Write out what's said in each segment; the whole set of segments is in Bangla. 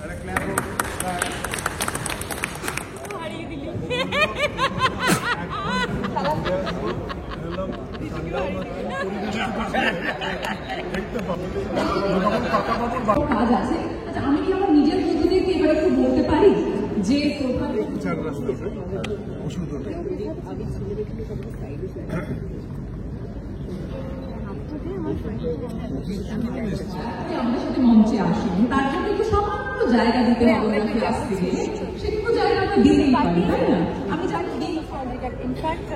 কাজ আছে। আচ্ছা, আমি কি আমার নিজের পদ্ধতি এবার একটু বলতে পারি যে আমাদের সাথে মঞ্চে আসেন, তার জন্য একটু সামান্য জায়গা দিতে হবে ক্লাস থেকে, সেটুকু জায়গা আমরা দিতেই পারি, তাই না? আমি জানি ইনফ্যাক্ট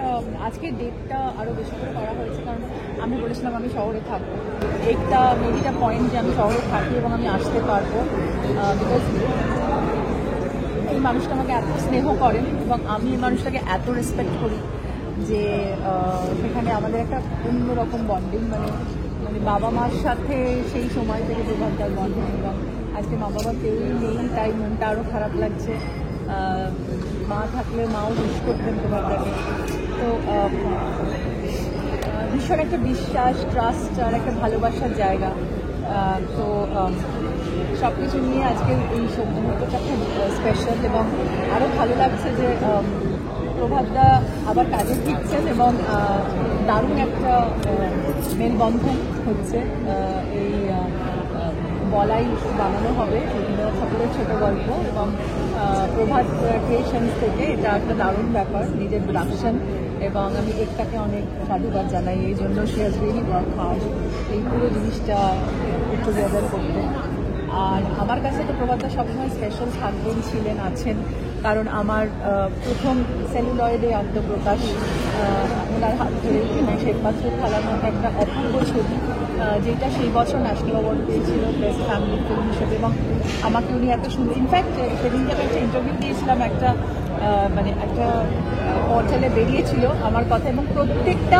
আজকের ডেটটা আরও বেশি করে করা হয়েছে, কারণ আমি বলেছিলাম আমি শহরে থাকবো। একটা মেডিটা পয়েন্ট যে আমি শহরে থাকি এবং আমি আসতে পারবো, বিকজ এই মানুষটা আমাকে এত স্নেহ করেন এবং আমি এই মানুষটাকে এত রেসপেক্ট করি যে সেখানে আমাদের একটা অন্যরকম বন্ডিং, মানে বাবা মার সাথে সেই সময় থেকে প্রভাবটার বন্ডিং, এবং আজকে মা বাবা কেউই নেই, তাই মনটা আরও খারাপ লাগছে। মা থাকলে মাও মিস করতেন প্রভাবটাকে। তো ভীষণ একটা বিশ্বাস, ট্রাস্ট আর একটা ভালোবাসার জায়গা। তো সব কিছু নিয়ে আজকে এই মুহূর্তটা খুব স্পেশাল, এবং আরও ভালো লাগছে যে প্রভাবদা আবার কাজে ফিরছেন এবং দারুণ একটা মেলবন্ধন হচ্ছে। এই বলাই বানানো হবে রবীন্দ্রনাথ ঠাকুরের ছোটো গল্প, এবং প্রভাত ক্রিয়েশনস থেকে এটা একটা দারুণ ব্যাপার, নিজের প্রোডাকশন, এবং আমি একটাকে অনেক সাধুবাদ জানাই এই জন্য। সে হ্যাজ রিয়েলি ওয়ার্ক হার্ড এই পুরো জিনিসটা টুগেদার করতে। আর আমার কাছে তো প্রভাতদা সবসময় স্পেশাল থাকবেন, ছিলেন, আছেন, কারণ আমার প্রথম সেলুলয়েডে আত্মপ্রকাশ ওনার হাত ধরে শ্বেতপাত্র থালার মতো একটা অপূর্ব ছবি, যেটা সেই বছর ন্যাশনাল অ্যাওয়ার্ড পেয়েছিল বেস্ট ফ্যামিলি ফিল্ম হিসেবে, এবং আমাকে উনি এত সুন্দর, ইনফ্যাক্ট সেদিনকে আমি একটা ইন্টারভিউ দিয়েছিলাম, একটা মানে একটা পোর্টালে বেরিয়েছিল আমার কথা, এবং প্রত্যেকটা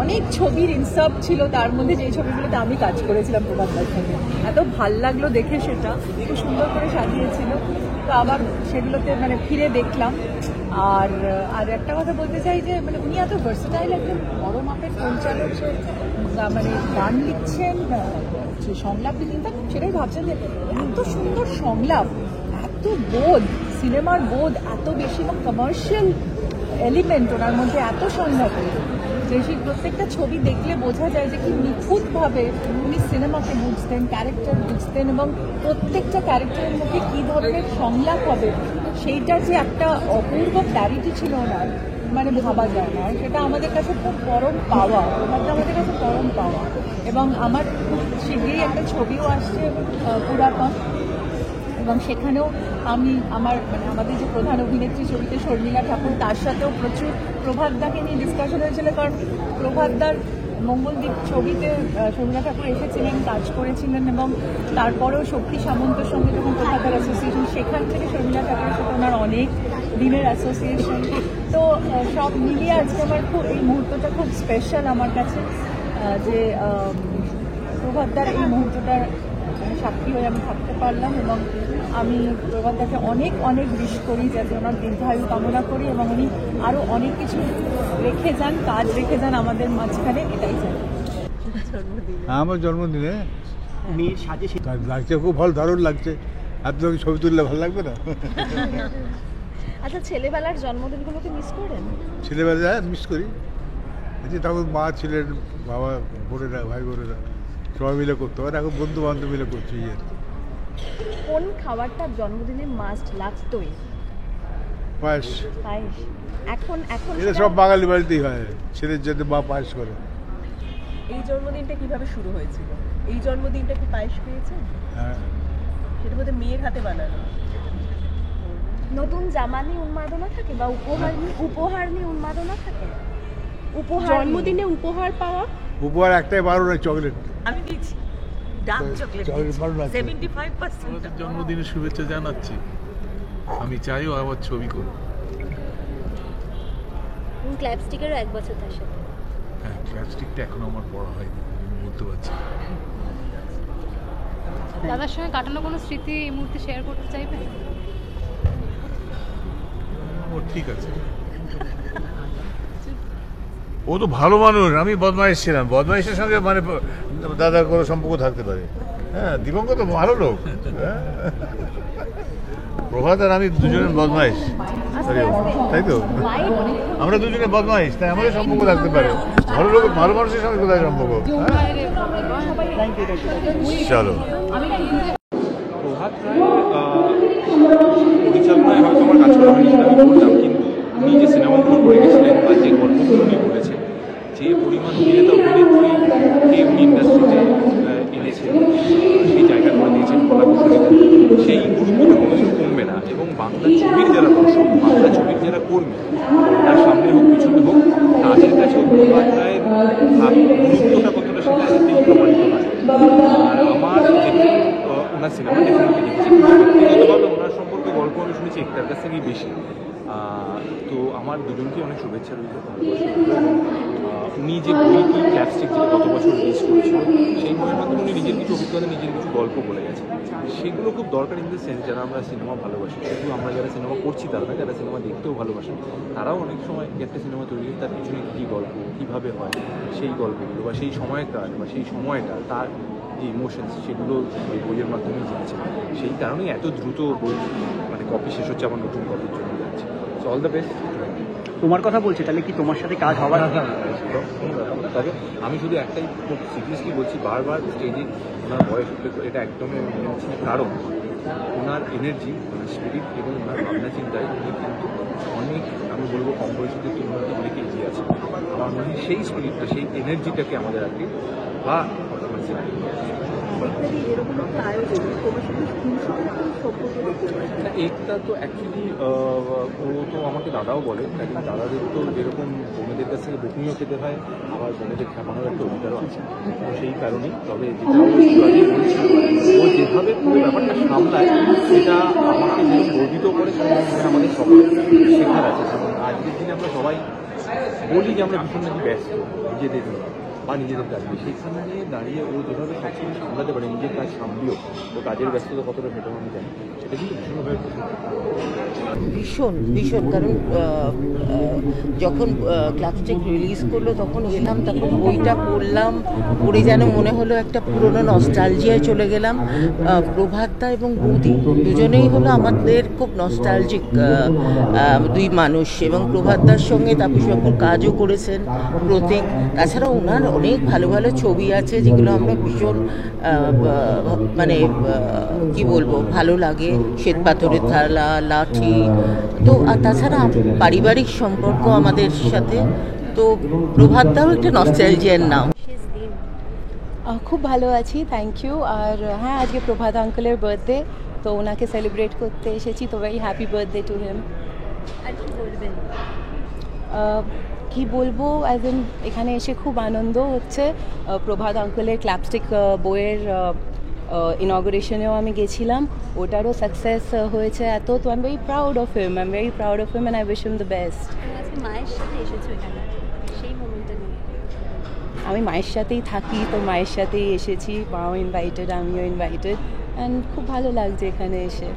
অনেক ছবির ইনসার্ট ছিল, তার মধ্যে যেই ছবিগুলোতে আমি কাজ করেছিলাম প্রভাতদার সঙ্গে। এত ভাল লাগলো দেখে, সেটা খুব সুন্দর করে সাজিয়েছিল। তো আবার সেগুলোতে মানে ফিরে দেখলাম। আর একটা কথা বলতে চাই যে মানে উনি এত ভার্সেটাইল একজন বড় মাপের পরিচালক, মানে গান লিখছেন, সংলাপ লিখছেন, সেটাই ভাবছেন যে এত সুন্দর সংলাপ, এত বোধ, সিনেমার বোধ এত বেশি, এবং কমার্শিয়াল এলিমেন্ট ওনার মধ্যে এত সংলাপে, যে সেই প্রত্যেকটা ছবি দেখলে বোঝা যায় যে কি নিখুঁতভাবে উনি সিনেমাকে বুঝতেন, ক্যারেক্টার বুঝতেন, এবং প্রত্যেকটা ক্যারেক্টারের মধ্যে কী ধরনের সংলাপ হবে সেইটার যে একটা অপূর্ব ক্ল্যারিটি ছিল ওনার, মানে ভাবা যায় না। সেটা আমাদের কাছে খুব পরম পাওয়া, ওনারটা আমাদের কাছে পরম পাওয়া। এবং আমার খুব শীঘ্রই একটা ছবিও আসছে পুরাতন, এবং সেখানেও আমি আমাদের যে প্রধান অভিনেত্রী ছবিতে শর্মিলা ঠাকুর, তার সাথেও প্রচুর প্রভাতদাকে নিয়ে ডিসকাশন হয়েছিল, কারণ প্রভাতদার মঙ্গলদ্বীপ ছবিতে শর্মিলা ঠাকুর এসেছিলেন, কাজ করেছিলেন, এবং তারপরেও শক্তি সামন্তর সঙ্গে যখন প্রভাতদার অ্যাসোসিয়েশন, সেখান থেকে শর্মিলা ঠাকুরের সাথে ওনার অনেক দিনের অ্যাসোসিয়েশন। তো সব মিলিয়ে আজকে আমার খুব এই মুহূর্তটা খুব স্পেশাল আমার কাছে, যে প্রভাতদার এই মুহূর্তটার সাক্ষী হয়ে আমি থাকতে পারলাম, এবং আমি প্রভাতদাকে অনেক অনেক উইশ করি যাতে ওনার দীর্ঘায়ু কামনা করি, এবং উনি আরও অনেক কিছু রেখে যান, কাজ রেখে যান আমাদের মাঝখানে, এটাই চাই। আমার জন্মদিনে লাগছে, খুব ভালো, দারুণ লাগছে। আপনাকে ছবি তুললে ভালো লাগবে না? আচ্ছা, ছেলেবেলার জন্মদিনগুলোকে মিস করেন? ছেলেবেলা মিস করি, যে তখন মা ছিলেন, বাবা, বোনেরা, ভাই বোনেরা সবাই মিলে করতে পারে, এখন বন্ধু বান্ধব মিলে করছি। কোন খাবারটা জন্মদিনে মাস্ট লাগতোই? পায়েস। পায়েস এখন এটা সব বাঙালি বাড়িতেই হয়, ছেলের জন্য মা পায়েস করে। এই জন্মদিনটা কিভাবে শুরু হয়েছিল? এই জন্মদিনটা কি পায়েস পেয়েছেন? হ্যাঁ, সেটা বোধহয় মেয়ের হাতে বানানো। নতুন জামা নিয়ে উন্মাদনা থাকে, বা উপহার নিয়ে উন্মাদনা থাকে? জন্মদিনে উপহার পাওয়া, উপহার একটাই, বারো নয়, চকলেট। আমি দিচ্ছি ডার্ক চকলেট, 75%। জন্মদিনের শুভেচ্ছা জানাচ্ছি। আমি চাইও আবার ছবি করব। ক্ল্যাপস্টিকেরও 1 বছর তার সাথে। হ্যাঁ, ক্ল্যাপস্টিকটা এখনো আমার পড়া হয়নি, আমি বলতে পারছি। দাদার সঙ্গে কাটানো কোনো স্মৃতি এই মুহূর্তে শেয়ার করতে চাইবেন? ও ঠিক আছে, ও তো ভালো মানুষ, আমি বদমাইশ ছিলাম। বদমাইশের সঙ্গে মানে দাদার কোনো সম্পর্ক থাকতে পারে? হ্যাঁ, দীপঙ্কর তো ভালো লোক। হ্যাঁ। প্রভাত আর আমি দুজনের বদমাইশ, তাই তো? আমরা দুজনে বদমাইশ, তাই আমাদের সম্পর্ক থাকতে পারে। ভালো লোক, ভালো মানুষের সঙ্গে কোথায় সম্পর্ক? চলো। প্রভাত রায় পরিচালনায় হয়তো আমার কাজ করা হয়নি, আমি বললাম, কিন্তু উনি যে সিনেমাগুলো করে গেছিলেন বা যে গল্পগুলো উনি বলেছেন, যে পরিমাণ অভিনেতা অভিনেত্রীকে উনি ইন্ডাস্ট্রিতে এনেছেন, সেই জায়গা করে দিয়েছেন কলাকুশলীরা, সেই গুরুত্বটা কোনোদিন কমবে না। এবং বাংলা ছবির যারা দর্শক, বাংলা ছবির যারা কর্মী, তার সামনে হোক পিছনে হোক, তাদের কাছেও প্রভাত রায়ের গুরুত্বটা কতটা সেটা এতেই প্রমাণিত হয়। আর আমার যেহেতু ওনার সিনেমা ডেফিনেটলি দেখেছি, ব্যক্তিগতভাবে ওনার সম্পর্কে গল্প আমি শুনেছি একটার কাছ থেকেই বেশি। তো আমার দুজনকে অনেক শুভেচ্ছা রইল। উনি যে বইটি ক্ল্যাপস্টিক যেটা গত বছর রিলিজ করেছিল, সেই বইয়ের মাধ্যমে উনি নিজের কিছু অভিজ্ঞতা, নিজের কিছু গল্প বলে গেছেন। সেগুলো খুব দরকার ইন দ্য সেন্স, যারা আমরা সিনেমা ভালোবাসি, শুধু আমরা যারা সিনেমা করছি তারা না, যারা সিনেমা দেখতেও ভালোবাসেন, তারাও অনেক সময় একটা সিনেমা তৈরি হয়, তার পিছনে কী গল্প, কীভাবে হয়, সেই গল্পগুলো বা সেই সময়কার বা সেই সময়টা, তার যে ইমোশনস, সেগুলো ওই বইয়ের মাধ্যমেই জেনেছে। সেই কারণেই এত দ্রুত বই মানে কপি শেষ হচ্ছে, আমার নতুন কপির জন্য যাচ্ছে। So all the best. তোমার কথা বলছি, তাহলে কি তোমার সাথে কাজ হওয়ার? তবে আমি শুধু একটাই খুব সিরিয়াসলি বলছি, বারবার স্টেজে ওনার বয়স উল্লেখ করে এটা একদমই মনে হচ্ছে না, কারণ ওনার এনার্জি, ওনার স্পিরিট এবং ওনার ভাবনা চিন্তায় উনি কিন্তু অনেক, আমি বলবো কম বয়সীদের তুলনাতে অনেক এগিয়ে আছে। আমার মনে হয় সেই স্পিরিটটা, সেই এনার্জিটাকে আমাদের আগে বা একটা তো অ্যাকচুয়ালি ও তো আমাকে দাদাও বলে, কিন্তু দাদাদের তো যেরকম বোনেদের কাছ থেকে বকুনিও খেতে হয়, আবার বোনেদের খেপানোর একটা অধিকারও আছে। সেই কারণেই, তবে যেটা আমি বলছি, ও যেভাবে পুরো ব্যাপারটা সামলায়, সেটা আমাকে যেরকম গর্বিত করে, সেটা আমাদের সকলের শেখার আছে। কারণ আজকের দিনে আমরা সবাই বলি যে আমরা ভীষণ নাকি ব্যস্ত নিজেদের নিয়ে বা নিজেদের কাজ নিয়ে, সেইখানে নিয়ে দাঁড়িয়ে ও যেভাবে সবসময় সামলাতে পারে, নিজের কাজ সামলিও, ও কাজের ব্যস্ততা কতটা ভেতর আমি জানি, সেটা কিন্তু ভীষণভাবে ভীষণ। কারণ যখন ক্ল্যাপস্টিক রিলিজ করলো তখন এলাম, তখন বইটা পড়ে যেন মনে হলো একটা পুরোনো নস্টালজিয়ায় চলে গেলাম। প্রভাতদা এবং বৌদি দুজনেই হলো আমাদের খুব নস্টালজিক দুই মানুষ, এবং প্রভাতদার সঙ্গে তাপস বাবুর কাজও করেছেন প্রতীক। তাছাড়া ওনার অনেক ভালো ভালো ছবি আছে যেগুলো আমরা ভীষণ মানে কি বলবো, ভালো লাগে। শ্বেতপাথরের থালা, লাঠি, তো আর তাছাড়া পারিবারিক সম্পর্ক আমাদের সাথে, তো প্রভাতদাও একটা নস্টালজিয়ার নাম। খুব ভালো আছি, থ্যাংক ইউ। আর হ্যাঁ, আজকে প্রভাত আঙ্কেলের বার্থডে, তো ওনাকে সেলিব্রেট করতে এসেছি, তো very happy birthday to him. আর কি বলবেন? কি বলবো, অ্যাজ ইন এখানে এসে খুব আনন্দ হচ্ছে। প্রভাত আঙ্কেলের ক্ল্যাপস্টিক বইয়ের ইনঅগুরেশনেও আমি গেছিলাম, ওটারও সাকসেস হয়েছে এত, তো I am very proud of him, and I wish him the best. মায়ের সাথে এসেছো এখানে, সেই মোমেন্টটা নিয়ে। আমি মায়ের সাথেই থাকি, তো মায়ের সাথেই এসেছি, মাও ইনভাইটেড, আমিও ইনভাইটেড, অ্যান্ড খুব ভালো লাগছে এখানে এসে।